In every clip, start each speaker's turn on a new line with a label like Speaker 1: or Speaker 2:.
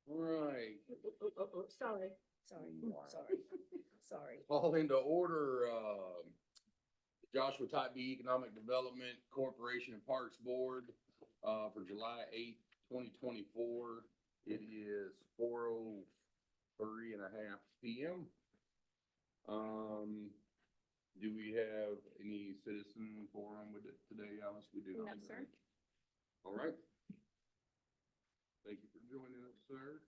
Speaker 1: All right,
Speaker 2: Sorry, sorry.
Speaker 1: call into order, Joshua Type B Economic Development Corporation and Parks Board, for July 8th, 2024. It is 4:03 PM. Do we have any citizen forum with it today, Alice? We do not.
Speaker 2: No, sir.
Speaker 1: All right. Thank you for joining us, sir.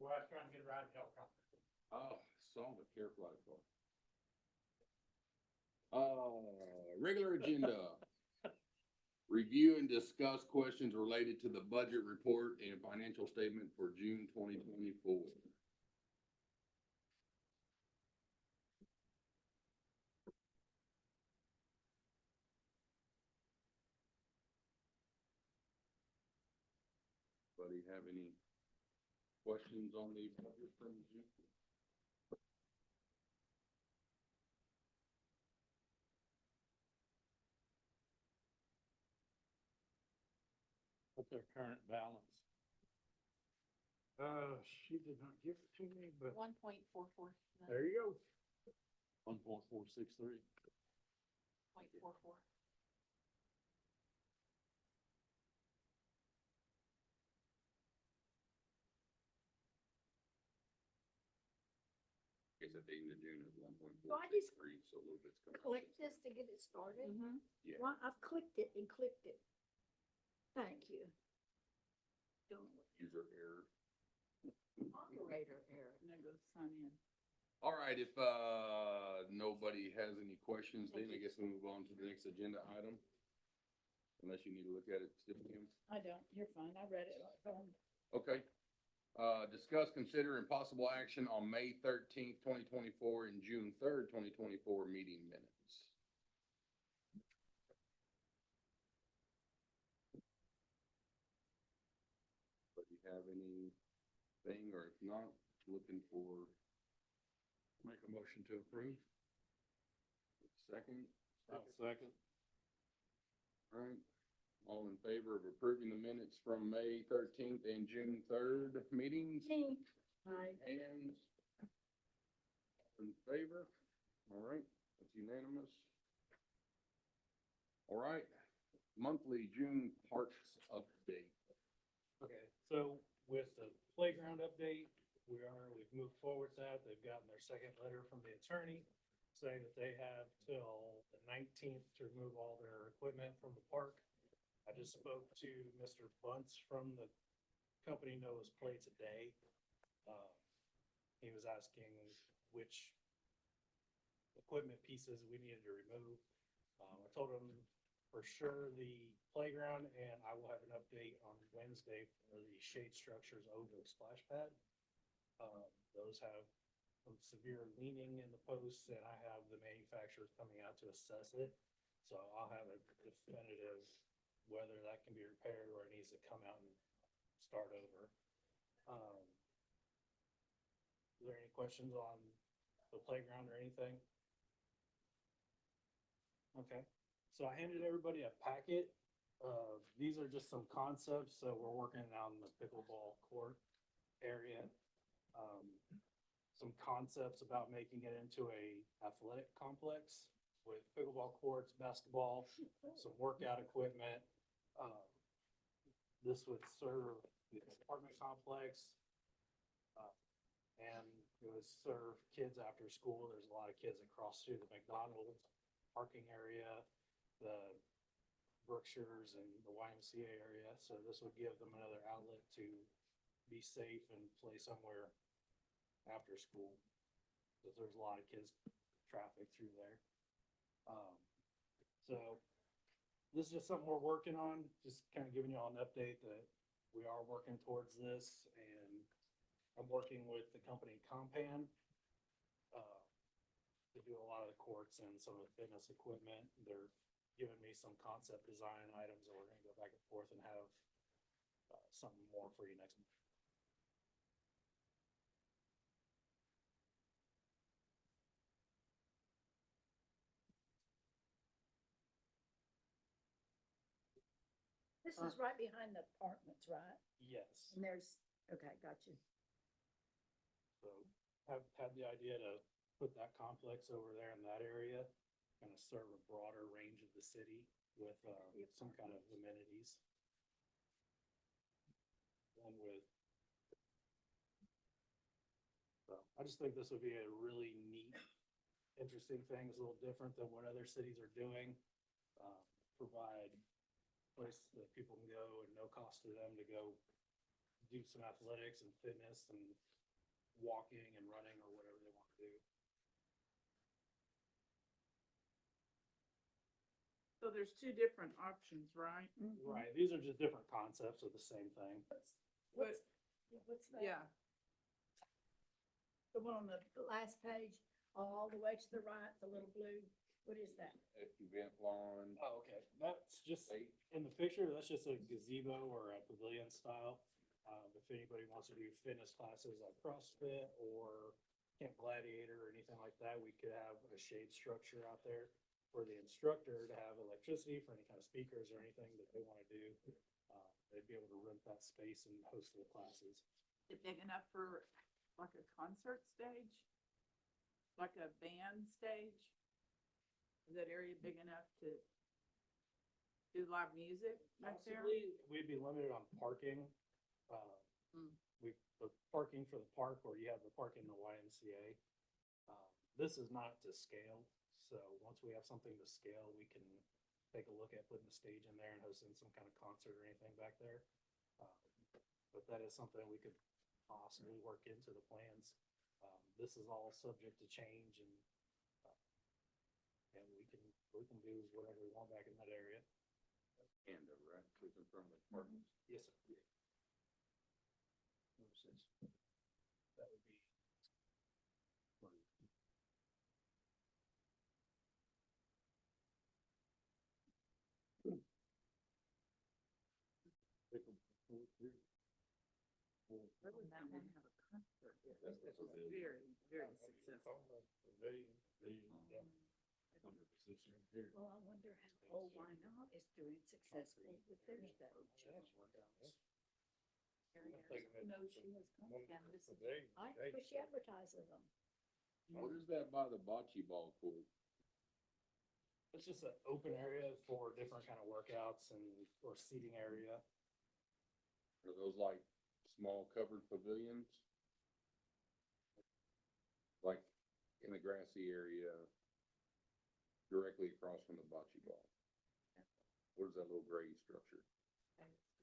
Speaker 3: Well, I was trying to get a ride to helicopter.
Speaker 1: Oh, saw the care flight car. Regular agenda. Review and discuss questions related to the budget report and financial statement for June 2024. Anybody have any questions on the budget from June?
Speaker 3: What's their current balance? She did not give it to me, but
Speaker 2: 1.44.
Speaker 3: there you go.
Speaker 4: 1.463.
Speaker 2: 0.44.
Speaker 1: Guess at the end of June is 1.463,
Speaker 2: So I just
Speaker 1: so a little bit's coming.
Speaker 2: Click this to get it started.
Speaker 1: Yeah.
Speaker 2: Well, I've clicked it and clicked it. Thank you.
Speaker 1: User error.
Speaker 2: Operator error.
Speaker 4: And then go sign in.
Speaker 1: All right, if, nobody has any questions, then I guess we'll move on to the next agenda item. Unless you need to look at it still, Kim.
Speaker 4: I don't, you're fine, I read it.
Speaker 1: Okay. Discuss, consider, and possible action on May 13th, 2024 and June 3rd, 2024 meeting minutes. But you have anything, or if not, looking for, make a motion to approve? Second?
Speaker 3: Second.
Speaker 1: All right. All in favor of approving the minutes from May 13th and June 3rd meetings?
Speaker 2: Me. Hi.
Speaker 1: Hands in favor? All right, that's unanimous. All right, monthly June parks update.
Speaker 3: Okay, so with the playground update, we've moved forward to that. They've gotten their second letter from the attorney saying that they have till the 19th to remove all their equipment from the park. I just spoke to Mr. Bunce from the company Noah's Play today. He was asking which equipment pieces we needed to remove. I told him for sure the playground, and I will have an update on Wednesday for the shade structures over the splash pad. Those have some severe leaning in the posts, and I have the manufacturers coming out to assess it. So I'll have a definitive whether that can be repaired or it needs to come out and start over. Is there any questions on the playground or anything? Okay, so I handed everybody a packet. These are just some concepts. So we're working on the pickleball court area. Some concepts about making it into a athletic complex with pickleball courts, basketball, some workout equipment. This would serve the apartment complex, and it would serve kids after school. There's a lot of kids that cross through the McDonald's parking area, the Brookshires and the YMCA area. So this would give them another outlet to be safe and play somewhere after school, because there's a lot of kids traffic through there. So this is just something we're working on, just kind of giving you all an update that we are working towards this. And I'm working with the company Compan to do a lot of the courts and some of the fitness equipment. They're giving me some concept design items that we're gonna go back and forth and have something more for you next month.
Speaker 2: This is right behind the apartments, right?
Speaker 3: Yes.
Speaker 2: And there's, okay, got you.
Speaker 3: So have had the idea to put that complex over there in that area, kind of serve a broader range of the city with, some kind of amenities. And with. So I just think this would be a really neat, interesting thing. It's a little different than what other cities are doing. Provide place that people can go and no cost to them to go do some athletics and fitness and walking and running or whatever they want to do.
Speaker 4: So there's two different options, right?
Speaker 2: Mhm.
Speaker 3: Right, these are just different concepts of the same thing.
Speaker 2: What's, yeah, what's that?
Speaker 4: Yeah,
Speaker 2: The one on the last page, all the way to the right, the little blue, what is that?
Speaker 1: Event lawn.
Speaker 3: Oh, okay. That's just,
Speaker 1: State.
Speaker 3: in the picture, that's just a gazebo or a pavilion style. If anybody wants to do fitness classes like CrossFit or Camp Gladiator or anything like that, we could have a shade structure out there for the instructor to have electricity for any kind of speakers or anything that they want to do. They'd be able to rent that space and host their classes.
Speaker 4: is it big enough for like a concert stage? Like a band stage? Is that area big enough to do live music back there?
Speaker 3: Possibly, we'd be limited on parking.
Speaker 4: Mm.
Speaker 3: The parking for the park, or you have the park in the YMCA. This is not to scale, so once we have something to scale, we can take a look at putting the stage in there and hosting some kind of concert or anything back there. But that is something we could possibly work into the plans. This is all subject to change and we can do whatever we want back in that area.
Speaker 1: Canada, right? It's in front of the apartments.
Speaker 3: Yes, sir. That would be.
Speaker 4: Where would that one have a concert? This is very, very successful.
Speaker 2: Well, I wonder how old Why Not is doing successful with their stage. No, she has come down this, I, but she advertises them.
Speaker 1: What is that by the bocce ball court?
Speaker 3: It's just an open area for different kind of workouts or seating area.
Speaker 1: Are those like small covered pavilions? Like in the grassy area directly across from the bocce ball? What is that little gray structure?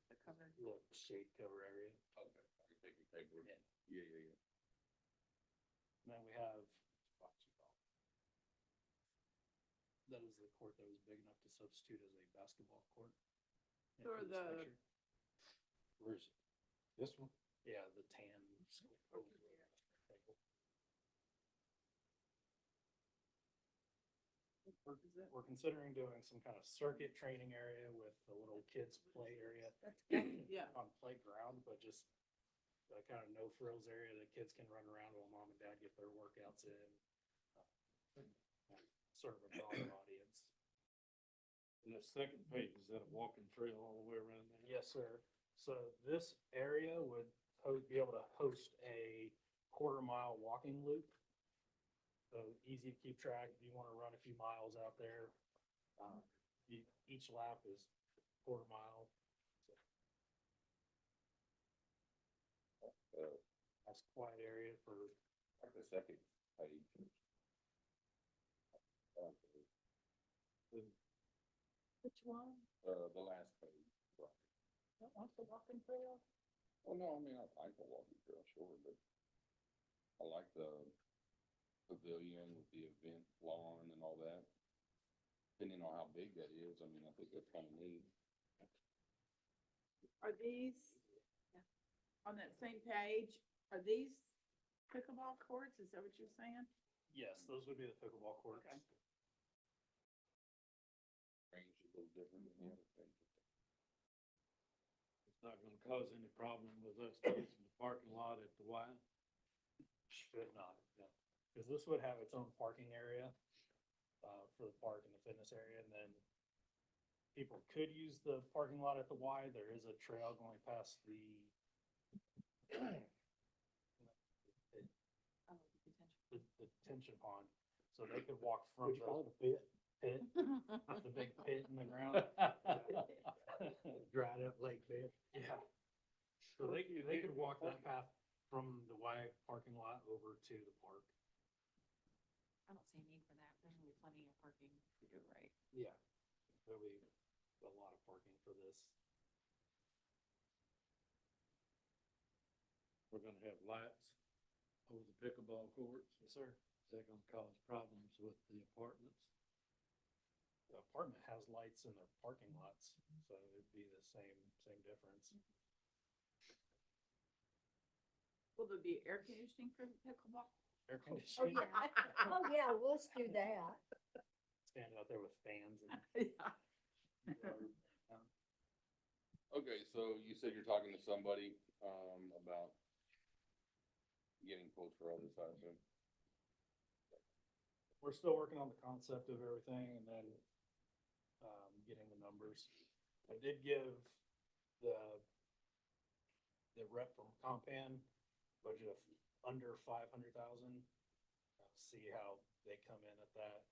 Speaker 4: The cover.
Speaker 3: Little shade cover area.
Speaker 1: Okay, I can take your paper.
Speaker 3: Yeah.
Speaker 1: Yeah.
Speaker 3: And then we have bocce ball. That is the court that was big enough to substitute as a basketball court.
Speaker 4: So are
Speaker 3: For this
Speaker 4: the-
Speaker 3: picture. Where's this one? Yeah, the tan. We're considering doing some kind of circuit training area with a little kids play area.
Speaker 2: That's good.
Speaker 4: Yeah.
Speaker 3: On playground, but just a kind of no frills area that kids can run around while mom and dad get their workouts in. Sort of a broader audience.
Speaker 5: And the second page, is that a walking trail all the way around there?
Speaker 3: Yes, sir. So this area would be able to host a 1/4 mile walking loop. So easy to keep track. If you want to run a few miles out there, each lap is 1/4 mile. That's quiet area for,
Speaker 1: Like the second page.
Speaker 2: Which one?
Speaker 1: The last page. Right.
Speaker 2: Don't want the walking trail?
Speaker 1: Well, no, I mean, I like the walking trail, sure, but I like the pavilion with the event lawn and all that. Depending on how big that is, I mean, I think that's kind of neat.
Speaker 4: Are these, on that same page, are these pickleball courts? Is that what you're saying?
Speaker 3: yes, those would be the pickleball courts.
Speaker 4: Okay.
Speaker 1: Range is a little different than the other thing.
Speaker 5: It's not gonna cause any problem with us using the parking lot at the Y.
Speaker 3: Should not, no. Because this would have its own parking area, for the park and the fitness area, and then people could use the parking lot at the Y. There is a trail going past the the detention pond, so they could walk from
Speaker 5: Would you call it a pit?
Speaker 3: pit, the big pit in the ground.
Speaker 5: Dried up lake bed.
Speaker 3: Yeah. So they could walk that path from the Y parking lot over to the park.
Speaker 6: I don't see a need for that. There's gonna be plenty of parking to do it right.
Speaker 3: Yeah. There'll be a lot of parking for this.
Speaker 5: We're gonna have lights over the pickleball courts.
Speaker 3: Yes, sir.
Speaker 5: Is that gonna cause problems with the apartments?
Speaker 3: The apartment has lights in their parking lots, so it'd be the same difference.
Speaker 4: Will there be air conditioning for the pickleball?
Speaker 3: Air
Speaker 2: Oh,
Speaker 3: conditioning,
Speaker 2: yeah. Oh, yeah, well, let's do that.
Speaker 3: stand out there with fans and.
Speaker 4: Yeah.
Speaker 1: Okay, so you said you're talking to somebody, about getting quotes for others, I assume.
Speaker 3: We're still working on the concept of everything and then, getting the numbers. I did give the rep from Compan budget of under 500,000. See how they come in at that,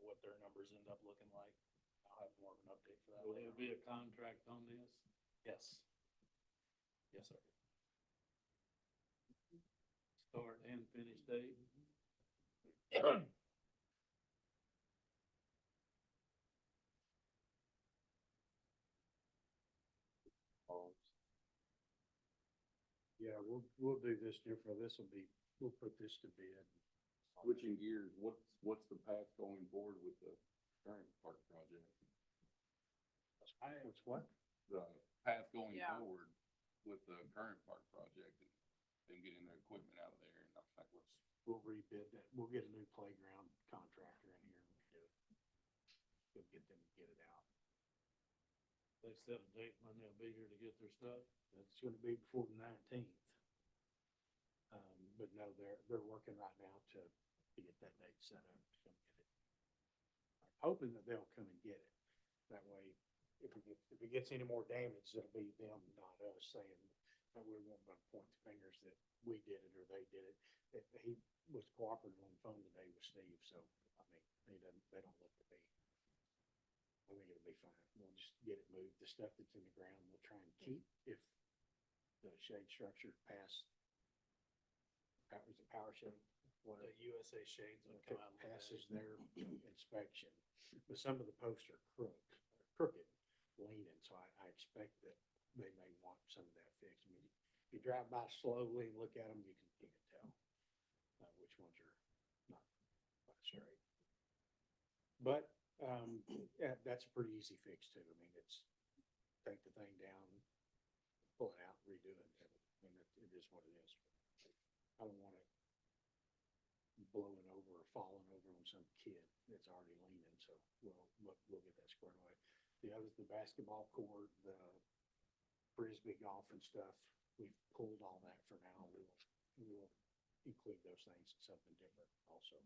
Speaker 3: or what their numbers end up looking like. I'll have more of an update for that
Speaker 5: Will
Speaker 3: later
Speaker 5: there be
Speaker 3: on.
Speaker 5: a contract on this?
Speaker 3: Yes. Yes, sir.
Speaker 5: Start and finish date?
Speaker 7: Yeah, we'll do this different. We'll put this to bed.
Speaker 1: Switching gears, what's the path going forward with the current park project?
Speaker 7: What's what?
Speaker 1: The path going
Speaker 4: Yeah.
Speaker 1: forward with the current park project and them getting their equipment out of there, and I was like,
Speaker 7: We'll rebid that. We'll get a new playground contractor in here and do it. We'll get them to get it out.
Speaker 5: They set a date when they'll be here to get their stuff.
Speaker 7: It's gonna be before the 19th. But no, they're working right now to get that date set up to come get it. I'm hoping that they'll come and get it. That way, if it gets any more damage, it'll be them, not us, saying that we won't point the fingers that we did it or they did it. He was cooperative on the phone today with Steve, so, I mean, they don't look to be. I think it'll be fine. We'll just get it moved. The stuff that's in the ground, we'll try and keep if the shade structure past, is it power shade?
Speaker 3: The USA shades would
Speaker 7: If
Speaker 3: come
Speaker 7: it
Speaker 3: out. and look at
Speaker 7: passes
Speaker 3: it.
Speaker 7: their inspection, but some of the posts are crooked, leaning, so I expect that they may want some of that fixed. I mean, if you drive by slowly and look at them, you can tell, which ones are not quite straight. But, yeah, that's a pretty easy fix too. I mean, it's take the thing down, pull it out, redo it. I mean, it is what it is. I don't want it blowing over or falling over on some kid that's already leaning, so we'll get that squared away. The other, the basketball court, the frisbee golf and stuff, we've pulled all that for now. We'll include those things in something different also.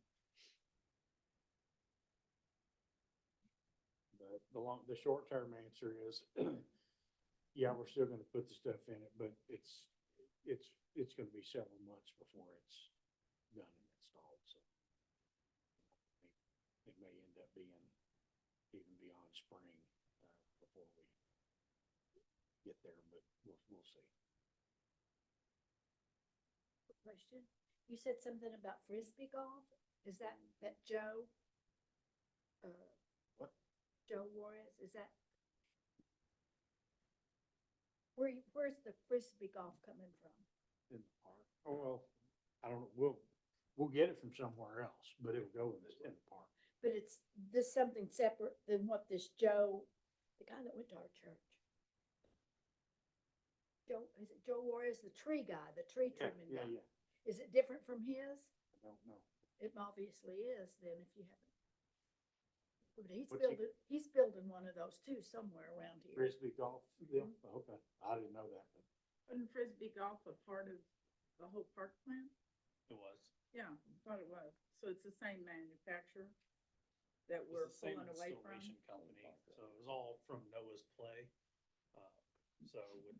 Speaker 7: But the short-term answer is, yeah, we're still gonna put the stuff in it, but it's gonna be several months before it's done and installed, so. It may end up being even beyond spring, before we get there, but we'll see.
Speaker 2: Question, you said something about frisbee golf? Is that Joe?
Speaker 7: What?
Speaker 2: Joe Juarez, is that? Where's the frisbee golf coming from?
Speaker 7: In the park. Oh, well, I don't know, we'll get it from somewhere else, but it'll go in the park.
Speaker 2: But it's this something separate than what this Joe, the guy that went to our church. Joe, is it Joe Juarez, the tree guy, the tree trimming guy?
Speaker 7: Yeah,
Speaker 2: Is it different from his?
Speaker 7: I don't know.
Speaker 2: It obviously is then if you haven't. But
Speaker 7: What's he-
Speaker 2: he's building one of those too somewhere around here.
Speaker 7: Frisbee golf, yeah, okay, I didn't know that, but
Speaker 4: Wasn't frisbee golf a part of the whole park plan?
Speaker 3: It was.
Speaker 4: Yeah, I thought it was. So it's the same manufacturer? that we're
Speaker 3: It's the same
Speaker 4: pulling away from?
Speaker 3: installation company, so it was all from Noah's Play. So with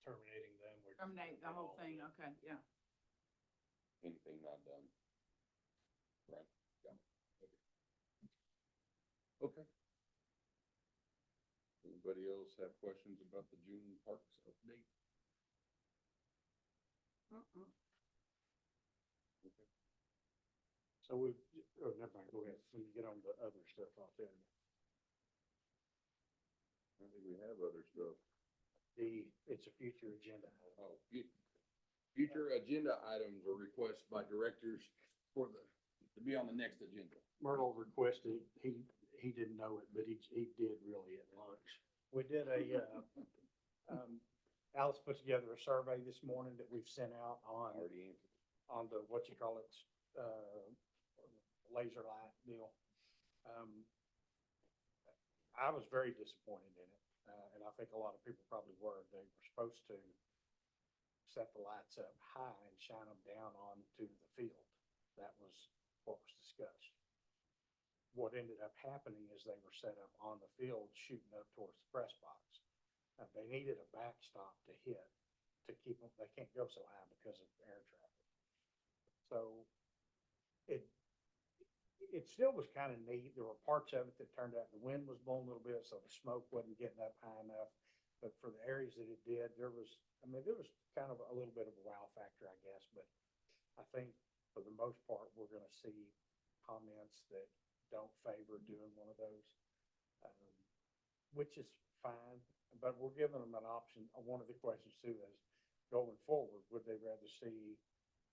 Speaker 3: terminating them, we're.
Speaker 4: Terminate the whole thing, okay, yeah.
Speaker 1: Anything not done. Right? Yeah. Okay. Anybody else have questions about the June parks update?
Speaker 2: Uh-uh.
Speaker 1: Okay.
Speaker 7: So we, oh, never mind, go ahead, when you get on the other stuff off there.
Speaker 1: I think we have other stuff.
Speaker 7: It's a future agenda.
Speaker 1: Oh, future agenda items or requests by directors for to be on the next agenda.
Speaker 7: Myrtle requested, he didn't know it, but he did really at lunch. We did Alice put together a survey this morning that we've sent out
Speaker 1: Already answered.
Speaker 7: on the, what you call it, laser light deal. I was very disappointed in it, and I think a lot of people probably were. They were supposed to set the lights up high and shine them down onto the field. That was what was discussed. What ended up happening is they were set up on the field shooting up towards the press box. They needed a backstop to hit to keep them, they can't go so high because of air traffic. So it still was kind of neat. There were parts of it that turned out the wind was blowing a little bit, so the smoke wasn't getting up high enough. But for the areas that it did, there was kind of a little bit of a wow factor, I guess. But I think for the most part, we're going to see comments that don't favor doing one of those, which is fine. But we're giving them an option. One of the questions too is, going forward, would they rather see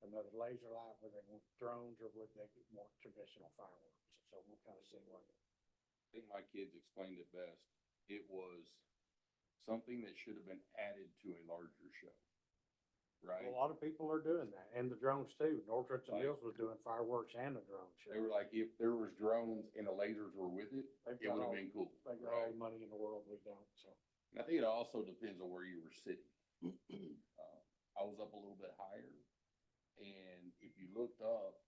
Speaker 7: another laser light, would they want drones, or would they want traditional fireworks? So we'll kind of see what.
Speaker 1: I think my kids explained it best. It was something that should have been added to a larger show, right?
Speaker 7: A lot of people are doing that, and the drones too. Northridge and
Speaker 1: Right.
Speaker 7: Mills was doing fireworks and a drone show.
Speaker 1: They were like, if there was drones and the lasers were with it,
Speaker 7: They've
Speaker 1: it
Speaker 7: got
Speaker 1: would
Speaker 7: all-
Speaker 1: have been cool.
Speaker 7: They got all
Speaker 1: Right?
Speaker 7: the money in the world, we don't, so.
Speaker 1: And I think it also depends on where you were sitting. I was up a little bit higher, and if you looked up,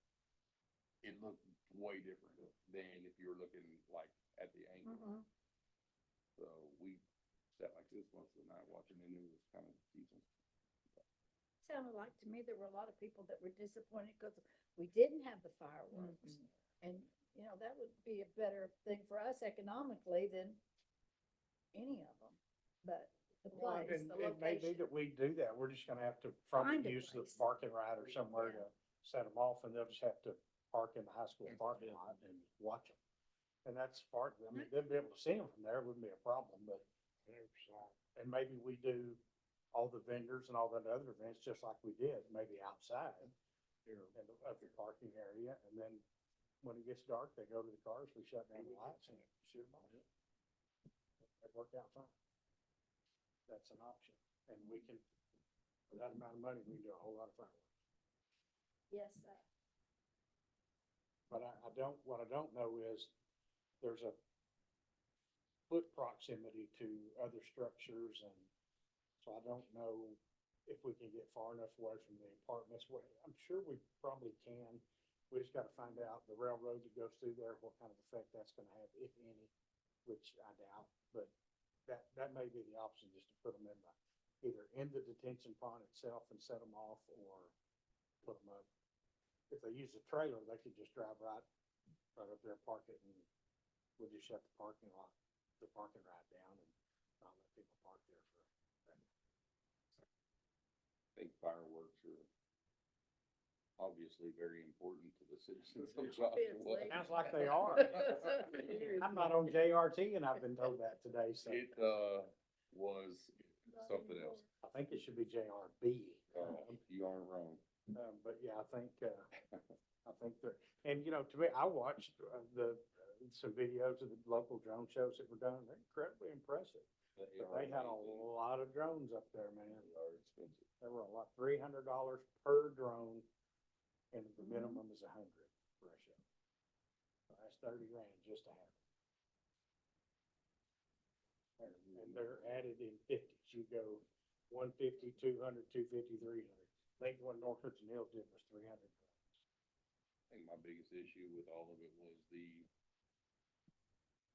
Speaker 1: it looked way different than if you were looking like at the angle.
Speaker 2: Mhm.
Speaker 1: So we sat like this most of the night watching, and it was kind of decent.
Speaker 2: Sounded like to me there were a lot of people that were disappointed because we didn't have the fireworks.
Speaker 4: Mhm.
Speaker 2: And, you know, that would be a better thing for us economically than any of them. But the
Speaker 7: Well,
Speaker 2: place,
Speaker 7: and
Speaker 2: the
Speaker 7: it may be
Speaker 2: location.
Speaker 7: that we do that. We're just gonna have to
Speaker 2: Find
Speaker 7: probably
Speaker 2: a
Speaker 7: use the
Speaker 2: place.
Speaker 7: parking lot or somewhere
Speaker 2: Yeah.
Speaker 7: to set them off, and they'll just have to park in the high school parking lot and watch them. And that's part, I mean, they'll be able to see them from there, wouldn't be a problem, but. And maybe we do all the vendors and all that other events just like we did, maybe outside here in the, of the parking area, and then when it gets dark, they go to the cars, we shut down the lights and shoot them off. That worked out fine. That's an option, and we can, for that amount of money, we can do a whole lot of fireworks.
Speaker 2: Yes,
Speaker 7: But what I don't know is, there's a foot proximity to other structures, and so I don't know if we can get far enough away from the apartments. I'm sure we probably can. We just gotta find out the railroad that goes through there, what kind of effect that's gonna have, if any, which I doubt, but that may be the option, just to put them in either in the detention pond itself and set them off, or put them up. If they use a trailer, they could just drive right up there, park it, and we'll just shut the parking lot, the parking right down, and not let people park there for.
Speaker 1: I think fireworks are obviously very important to the citizens of
Speaker 2: Obviously.
Speaker 1: Joshua.
Speaker 7: Sounds like they are. I'm not on JRT, and I've been told that today, so
Speaker 1: It, was something else.
Speaker 7: I think it should be JRB.
Speaker 1: You aren't wrong.
Speaker 7: But yeah, I think that, and you know, to me, I watched some videos of the local drone shows that were done. They're incredibly impressive. But they had a lot of drones up there, man.
Speaker 1: They are expensive.
Speaker 7: There were a lot, $300 per drone, and the minimum is 100 for a show. So that's 30 grand just to have it. And they're added in fifties. You go 150, 200, 250, 300. I think what Northridge and Hills did was 300.
Speaker 1: I think my biggest issue with all of it was the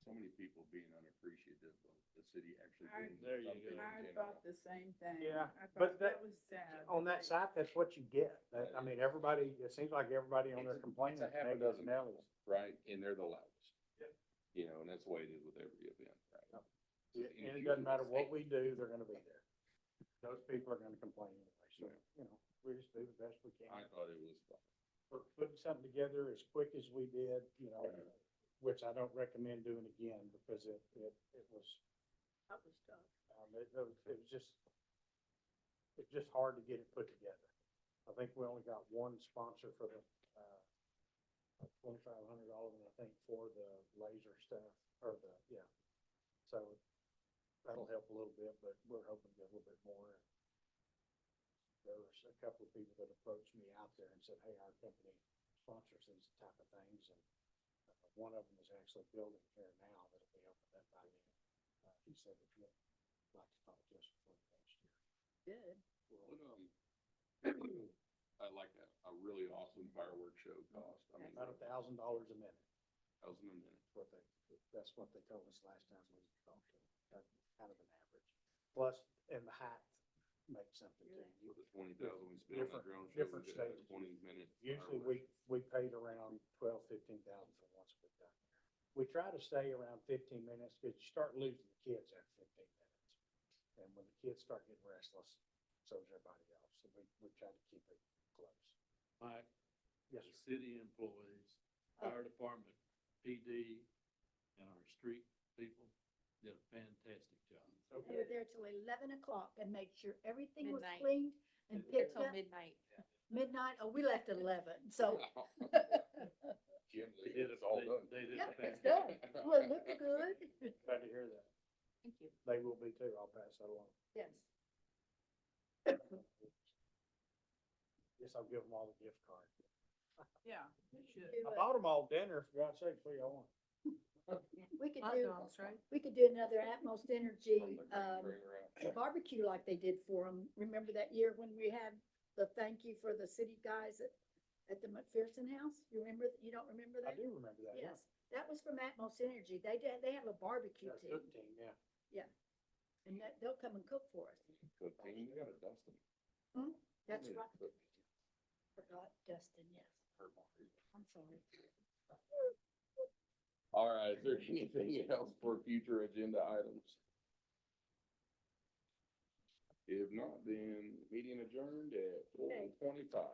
Speaker 1: so many people being unappreciative of the city actually
Speaker 4: I-
Speaker 1: doing
Speaker 5: There you
Speaker 1: something in
Speaker 5: go.
Speaker 4: I
Speaker 1: general.
Speaker 4: thought the same thing.
Speaker 7: Yeah,
Speaker 4: I
Speaker 7: but
Speaker 4: thought that
Speaker 7: that-
Speaker 4: was sad.
Speaker 7: On that site, that's what you get. I mean, everybody, it seems like everybody on there
Speaker 1: It's
Speaker 7: complaining.
Speaker 1: a half a
Speaker 7: maybe
Speaker 1: dozen
Speaker 7: Nelly's.
Speaker 1: people, right, and they're the loudest.
Speaker 3: Yep.
Speaker 1: You know, and that's the way it is with every event, right?
Speaker 7: And it doesn't matter what we do, they're gonna be there. Those people are gonna complain anyway, so, you know, we just do the best we
Speaker 1: I
Speaker 7: can.
Speaker 1: thought it was fun.
Speaker 7: For putting something together as quick as we did, you know, which I don't recommend doing again because it was,
Speaker 4: That was tough.
Speaker 7: it's just hard to get it put together. I think we only got one sponsor for the, $2,500, and I think for the laser stuff, or the, yeah. So that'll help a little bit, but we're hoping to get a little bit more. There was a couple of people that approached me out there and said, hey, our company sponsors these type of things, and one of them is actually building here now that'll be opened up by then. He said that he'd like to talk to us before next year.
Speaker 2: Good.
Speaker 1: What, like a really awesome fireworks show cost, I mean,
Speaker 7: About $1,000 a minute.
Speaker 1: $1,000 a minute.
Speaker 7: That's what they told us last time we talked to them. That's kind of an average. Plus, and the height makes something too.
Speaker 1: For the 20,000 we spent on the drone show,
Speaker 7: Different
Speaker 1: we did a
Speaker 7: stages.
Speaker 1: 20-minute.
Speaker 7: Usually we paid around 12, 15,000 for once we done there. We try to stay around 15 minutes because you start losing the kids after 15 minutes. And when the kids start getting restless, so does everybody else. So we try to keep it close.
Speaker 5: Mike,
Speaker 7: Yes,
Speaker 5: the
Speaker 7: sir.
Speaker 5: city employees, fire department, PD, and our street people did a fantastic job.
Speaker 2: They were there till 11 o'clock and made sure everything was
Speaker 6: Midnight.
Speaker 2: cleaned and picked
Speaker 6: Till
Speaker 2: up.
Speaker 6: midnight.
Speaker 2: Midnight, oh, we left at 11, so.
Speaker 1: Jim,
Speaker 5: They did
Speaker 1: it's all done.
Speaker 5: They did
Speaker 2: Yeah,
Speaker 5: a
Speaker 2: it's
Speaker 5: fantastic.
Speaker 2: done. Well, it looked good.
Speaker 7: Glad to hear that.
Speaker 6: Thank you.
Speaker 7: They will be too. I'll pass that along.
Speaker 2: Yes.
Speaker 7: Guess I'll give them all a gift card.
Speaker 4: Yeah, you should.
Speaker 2: Do
Speaker 7: I
Speaker 2: a-
Speaker 7: bought them all dinner, for God's sake, what do y'all want?
Speaker 2: We could
Speaker 6: Hot
Speaker 2: do,
Speaker 6: dogs, right?
Speaker 2: we could do another Atmos Energy,
Speaker 1: From the trailer out.
Speaker 2: barbecue like they did for them. Remember that year when we had the thank you for the city guys at the McPherson House? You remember, you don't remember
Speaker 7: I
Speaker 2: that?
Speaker 7: do remember that. yeah.
Speaker 2: Yes, that was from Atmos Energy. They have a barbecue
Speaker 7: That
Speaker 2: team,
Speaker 7: cook team, yeah.
Speaker 2: and they'll come and cook for us.
Speaker 1: Good team, you gotta dust them.
Speaker 2: That's
Speaker 1: Yeah,
Speaker 2: right.
Speaker 1: but
Speaker 2: Forgot Dustin, yes.
Speaker 1: her body.
Speaker 2: I'm sorry.
Speaker 1: All right, is there anything else for future agenda items? If not, then meeting adjourned at 4:25.